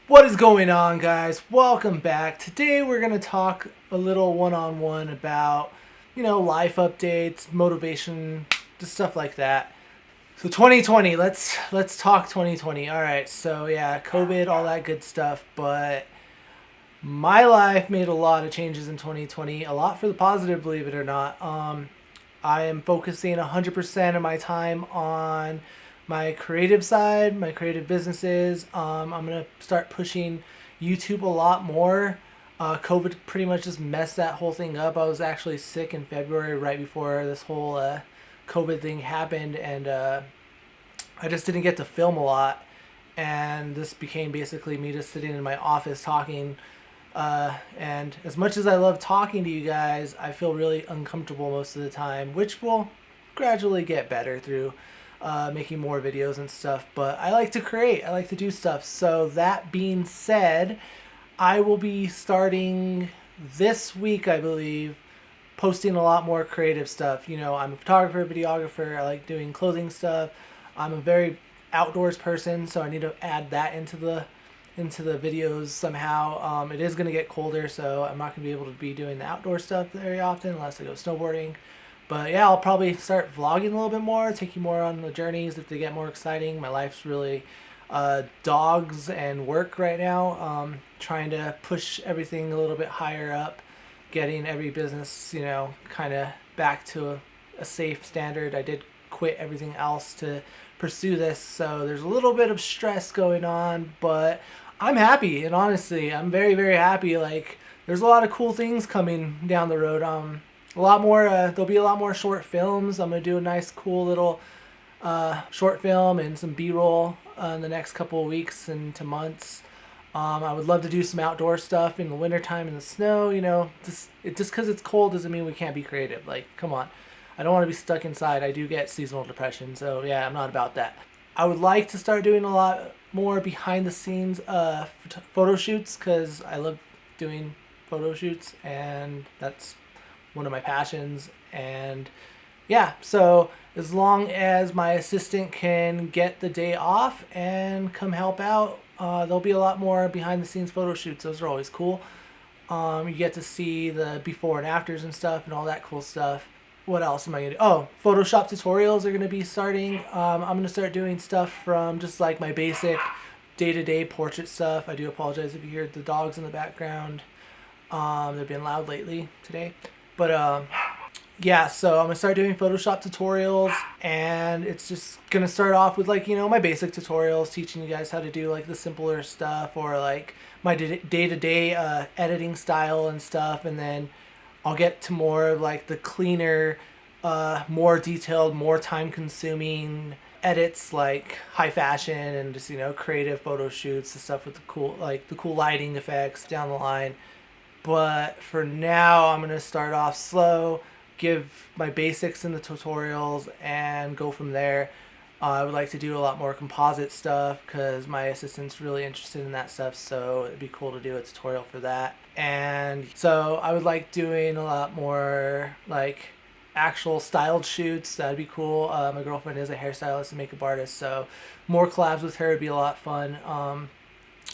What is going on, guys? Welcome back. Today we're going to talk a little one-on-one about, life updates, motivation, just stuff like that. So 2020, let's talk 2020. All right. So yeah, COVID, all that good stuff, but my life made a lot of changes in 2020, a lot for the positive, believe it or not. I am focusing 100% of my time on my creative side, my creative businesses. I'm going to start pushing YouTube a lot more. COVID pretty much just messed that whole thing up. I was actually sick in February right before this whole COVID thing happened, and I just didn't get to film a lot. And this became basically me just sitting in my office talking. And as much as I love talking to you guys, I feel really uncomfortable most of the time, which will gradually get better through making more videos and stuff. But I like to create, I like to do stuff. So that being said, I will be starting this week, I believe, posting a lot more creative stuff. I'm a photographer, videographer. I like doing clothing stuff. I'm a very outdoors person, so I need to add that into the videos somehow. It is going to get colder, so I'm not going to be able to be doing the outdoor stuff very often unless I go snowboarding. But yeah, I'll probably start vlogging a little bit more, take you more on the journeys if they get more exciting. My life's really dogs and work right now. Trying to push everything a little bit higher up, getting every business, kind of back to a safe standard. I did quit everything else to pursue this, so there's a little bit of stress going on, but I'm happy, and honestly, I'm very, very happy. Like, there's a lot of cool things coming down the road. A lot more. There'll be a lot more short films. I'm gonna do a nice, cool little short film and some B-roll in the next couple of weeks and to months. I would love to do some outdoor stuff in the wintertime in the snow. Just because it's cold doesn't mean we can't be creative. Like, come on. I don't want to be stuck inside. I do get seasonal depression, so yeah, I'm not about that. I would like to start doing a lot more behind the scenes photo shoots because I love doing photo shoots, and that's one of my passions. And yeah, so as long as my assistant can get the day off and come help out, there'll be a lot more behind the scenes photo shoots. Those are always cool. You get to see the before and afters and stuff and all that cool stuff. What else am I going to do? Oh, Photoshop tutorials are going to be starting. I'm going to start doing stuff from just like my basic day-to-day portrait stuff. I do apologize if you hear the dogs in the background. They've been loud lately today. But yeah, so I'm going to start doing Photoshop tutorials, and it's just going to start off with my basic tutorials, teaching you guys how to do like the simpler stuff or like my day-to-day editing style and stuff, and then I'll get to more of like the cleaner, more detailed, more time-consuming edits, like high fashion and just creative photo shoots, the stuff with the cool lighting effects down the line. But for now, I'm gonna start off slow, give my basics in the tutorials, and go from there. I would like to do a lot more composite stuff because my assistant's really interested in that stuff, so it'd be cool to do a tutorial for that. And so I would like doing a lot more like actual styled shoots. That'd be cool. My girlfriend is a hairstylist and makeup artist, so more collabs with her would be a lot of fun.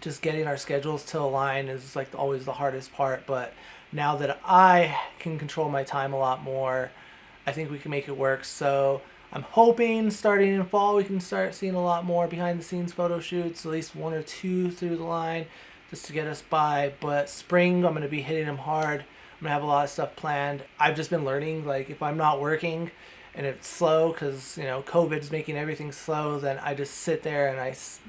Just getting our schedules to align is like always the hardest part, but now that I can control my time a lot more, I think we can make it work. So I'm hoping starting in fall we can start seeing a lot more behind the scenes photo shoots, at least one or two through the line, just to get us by. But spring, I'm going to be hitting them hard. I'm going to have a lot of stuff planned. I've just been learning, like, if I'm not working and it's slow because, COVID's making everything slow, then I just sit there and it's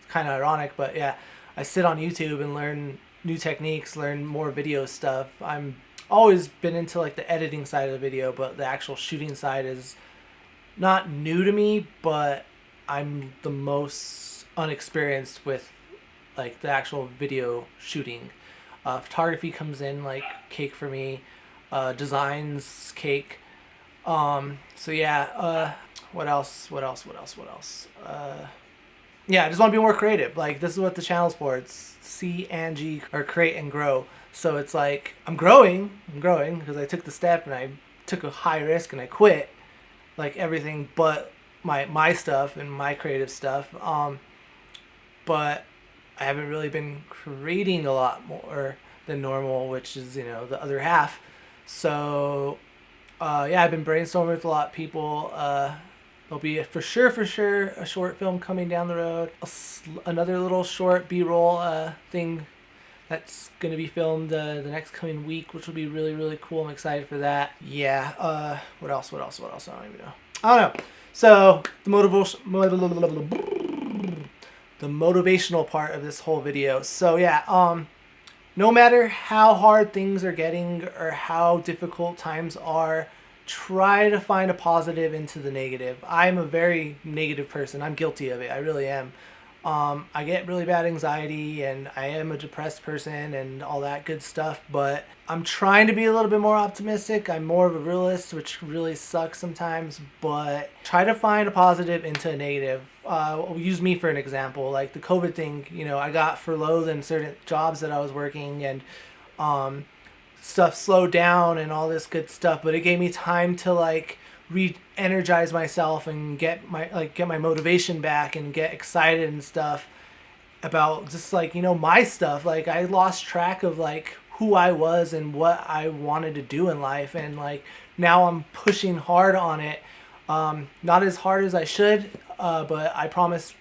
kind of ironic, but yeah, I sit on YouTube and learn new techniques, learn more video stuff. I'm always been into like the editing side of the video, but the actual shooting side is not new to me, but I'm the most unexperienced with like the actual video shooting. Photography comes in like cake for me. Designs cake. So yeah. What else? Yeah, I just want to be more creative. Like, this is what the channel's for. It's C and G, or create and grow. So it's like I'm growing because I took the step and I took a high risk and I quit like everything but my stuff and my creative stuff. But I haven't really been creating a lot more than normal, which is, the other half. So, yeah, I've been brainstorming with a lot of people. There'll be for sure a short film coming down the road. Another little short B-roll thing that's going to be filmed the next coming week, which will be really, really cool. I'm excited for that. Yeah. What else? I don't even know. I don't know. So the motivational part of this whole video. So yeah, no matter how hard things are getting or how difficult times are, try to find a positive into the negative. I'm a very negative person. I'm guilty of it. I really am. I get really bad anxiety and I am a depressed person and all that good stuff, but I'm trying to be a little bit more optimistic. I'm more of a realist, which really sucks sometimes, but try to find a positive into a negative. Use me for an example, like the COVID thing, I got furloughed in certain jobs that I was working, and stuff slowed down and all this good stuff, but it gave me time to re-energize myself and get my motivation back and get excited and stuff about just my stuff. Like I lost track of who I was and what I wanted to do in life, and now I'm pushing hard on it. Not as hard as I should, but I promise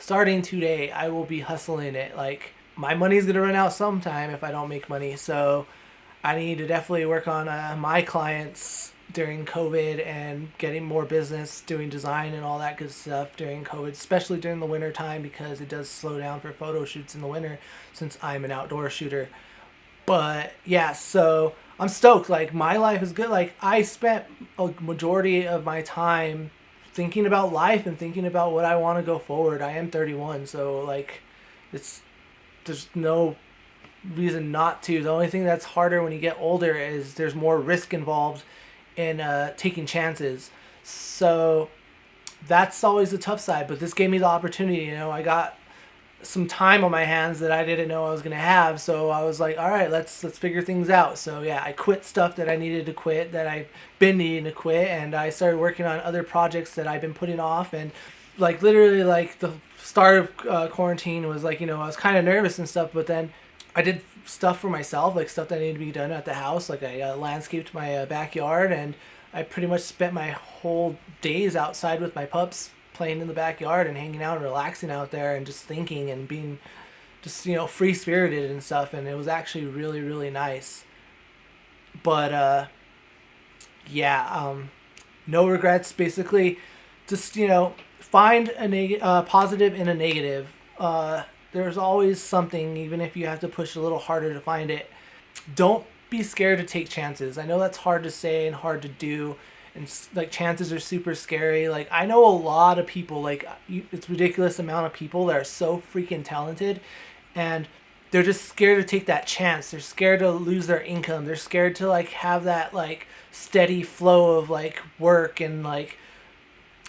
starting today, I will be hustling it. My money's gonna run out sometime if I don't make money, so I need to definitely work on my clients during COVID and getting more business doing design and all that good stuff during COVID, especially during the winter time, because it does slow down for photo shoots in the winter since I'm an outdoor shooter. But yeah, so I'm stoked. My life is good. I spent a majority of my time thinking about life and thinking about what I want to go forward. I am 31, so there's no reason not to. The only thing that's harder when you get older is there's more risk involved in taking chances. So that's always the tough side, but this gave me the opportunity. I got some time on my hands that I didn't know I was gonna have, so I was like, all right, let's figure things out. So yeah, I quit stuff that I needed to quit, that I've been needing to quit, and I started working on other projects that I've been putting off. And literally the start of quarantine was I was kind of nervous and stuff, but then I did stuff for myself, stuff that needed to be done at the house. I landscaped my backyard, and I pretty much spent my whole days outside with my pups, playing in the backyard and hanging out and relaxing out there and just thinking and being just, free spirited and stuff. And it was actually really, really nice. But, yeah, no regrets. Basically, just, find a positive in a negative. There's always something, even if you have to push a little harder to find it. Don't be scared to take chances. I know that's hard to say and hard to do, and chances are super scary. I know a lot of people, it's ridiculous amount of people that are so freaking talented, and they're just scared to take that chance. They're scared to lose their income. They're scared to have that steady flow of work, and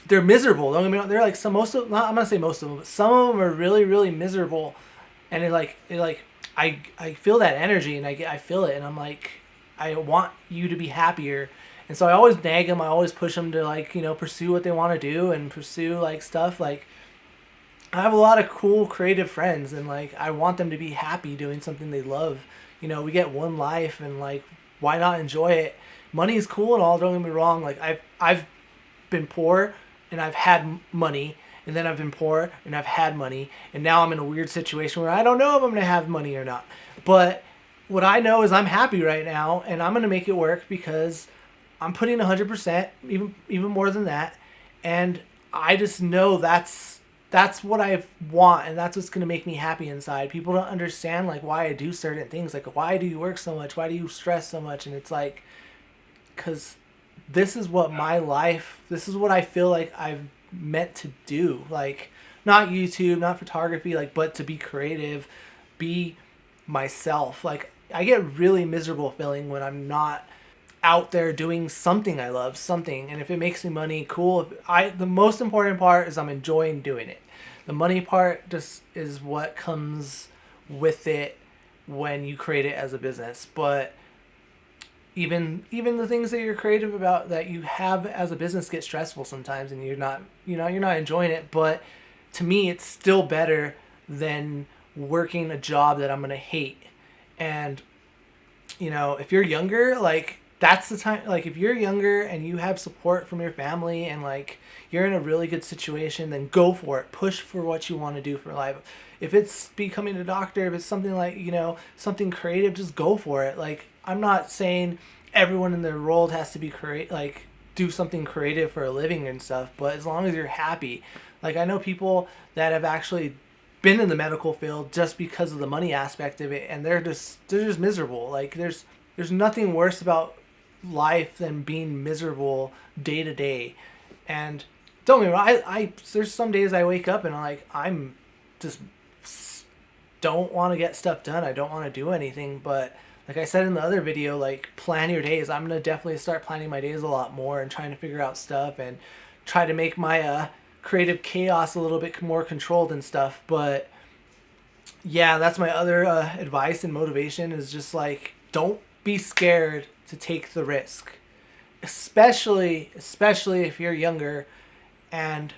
they're miserable. Don't get me wrong. They're I'm gonna say most of them, but some of them are really, really miserable. And I feel that energy, and I feel it, and I'm I want you to be happier. And so I always nag them. I always push them to pursue what they want to do and pursue stuff. I have a lot of cool creative friends, and I want them to be happy doing something they love. We get one life, and why not enjoy it? Money is cool and all. Don't get me wrong. I've been poor, and I've had money, and then I've been poor, and I've had money, and now I'm in a weird situation where I don't know if I'm going to have money or not. But what I know is I'm happy right now, and I'm going to make it work because I'm putting 100%, even more than that, and I just know that's what I want, and that's what's going to make me happy inside. People don't understand why I do certain things. Why do you work so much? Why do you stress so much? And it's because this is what this is what I feel I've meant to do. Not YouTube, not photography, but to be creative, be myself. I get really miserable feeling when I'm not out there doing something I love, something. And if it makes me money, cool. The most important part is I'm enjoying doing it. The money part just is what comes with it when you create it as a business. But even the things that you're creative about that you have as a business get stressful sometimes, and you're not enjoying it. But to me, it's still better than working a job that I'm going to hate. And, you know, if you're younger, like, that's the time, like, if you're younger and you have support from your family and, like, you're in a really good situation, then go for it. Push for what you want to do for life. If it's becoming a doctor, if it's something like, you know, something creative, just go for it. Like, I'm not saying everyone in their world has to be like, do something creative for a living and stuff, but as long as you're happy. Like, I know people that have actually been in the medical field just because of the money aspect of it, and they're just miserable. Like, there's nothing worse about life than being miserable day to day. And don't get me wrong, I there's some days I wake up and I'm just don't want to get stuff done. I don't want to do anything, but like I said in the other video, like, plan your days. I'm gonna definitely start planning my days a lot more and trying to figure out stuff and try to make my creative chaos a little bit more controlled and stuff. But yeah, that's my other advice and motivation is just, like, don't be scared to take the risk, especially if you're younger and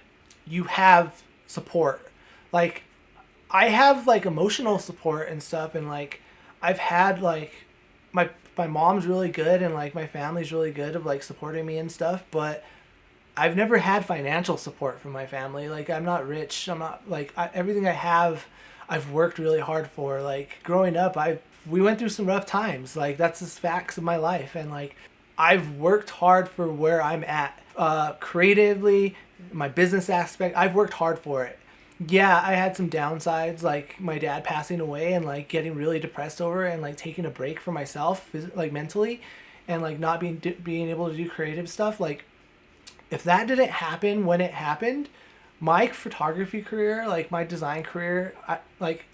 you have support. Like, I have, like, emotional support and stuff, and, like, I've had, like, my mom's really good and, like, my family's really good of, like, supporting me and stuff, but I've never had financial support from my family. Like, I'm not rich. I'm not, like, everything I have, I've worked really hard for. Like, growing up, we went through some rough times. Like, that's just facts of my life, and, like, I've worked hard for where I'm at. Creatively, my business aspect, I've worked hard for it. Yeah, I had some downsides, like my dad passing away and, like, getting really depressed over it and, like, taking a break for myself, like, mentally, and, like, not being able to do creative stuff. Like, if that didn't happen when it happened, my photography career, like, my design career,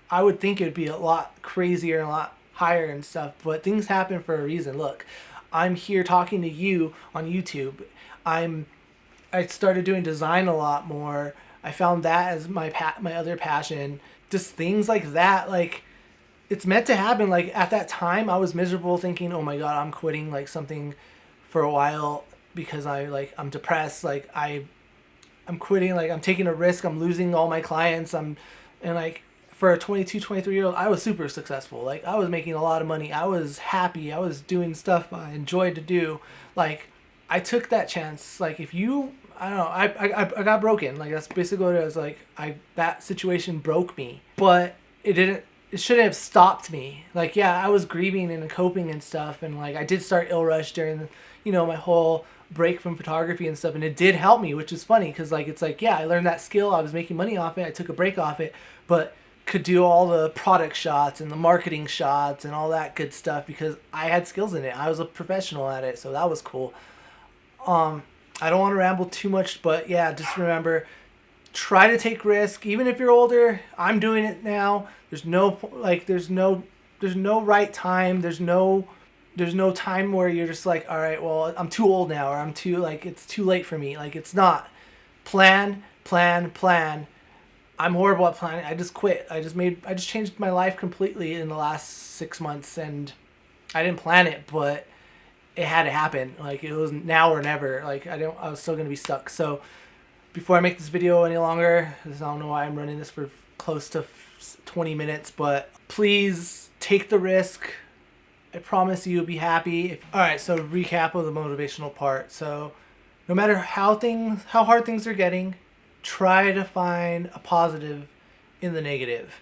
I would think it would be a lot crazier and a lot higher and stuff, but things happen for a reason. Look, I'm here talking to you on YouTube. I started doing design a lot more. I found that as my other passion. Just things like that, like, it's meant to happen. Like, at that time, I was miserable, thinking, "Oh my God, I'm quitting, like, something for a while because I'm depressed. Like, I'm quitting. Like, I'm taking a risk. I'm losing all my clients. And, like, for a 22, 23-year-old, I was super successful. Like, I was making a lot of money. I was happy. I was doing stuff I enjoyed to do. Like, I took that chance. Like, if you, I don't know, I got broken. Like, that's basically what it was. Like, that situation broke me, but it shouldn't have stopped me. Like, yeah, I was grieving and coping and stuff, and, like, I did start ill rush during, my whole break from photography and stuff, and it did help me, which is funny, because, like, it's like, yeah, I learned that skill, I was making money off it, I took a break off it, but could do all the product shots and the marketing shots and all that good stuff because I had skills in it. I was a professional at it, so that was cool. I don't want to ramble too much, but yeah, just remember, try to take risk, even if you're older. I'm doing it now. There's no right time. There's no time where you're just like, all right, well, I'm too old now, or I'm too, like, it's too late for me. Like, it's not. Plan. I'm horrible at planning. I just quit. I just changed my life completely in the last 6 months, and I didn't plan it, but it had to happen. Like, it was now or never. Like, I was still going to be stuck. So before I make this video any longer, I don't know why I'm running this for close to 20 minutes, but please take the risk. I promise you'll be happy. Alright, so recap of the motivational part. So no matter how hard things are getting, try to find a positive in the negative.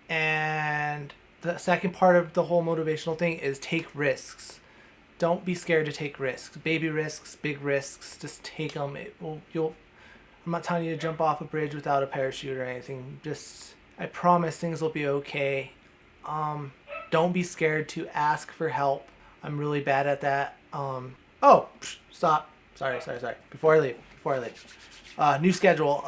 And the second part of the whole motivational thing is take risks. Don't be scared to take risks. Baby risks, big risks, just take them. I'm not telling you to jump off a bridge without a parachute or anything. Just, I promise things will be okay. Don't be scared to ask for help. I'm really bad at that. Stop. Sorry. Before I leave. New schedule.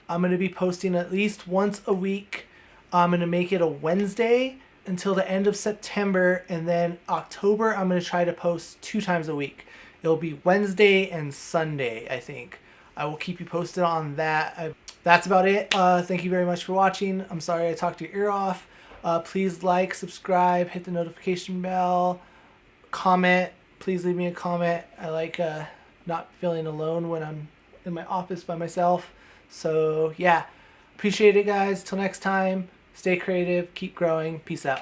I'm going to be posting at least once a week. I'm going to make it a Wednesday until the end of September, and then October I'm going to try to post 2 times a week. It'll be Wednesday and Sunday, I think. I will keep you posted on that. That's about it. Thank you very much for watching. I'm sorry I talked your ear off. Please like, subscribe, hit the notification bell, comment. Please leave me a comment. I like not feeling alone when I'm in my office by myself. So yeah, Appreciate it, guys. Till next time, stay creative, keep growing. Peace out.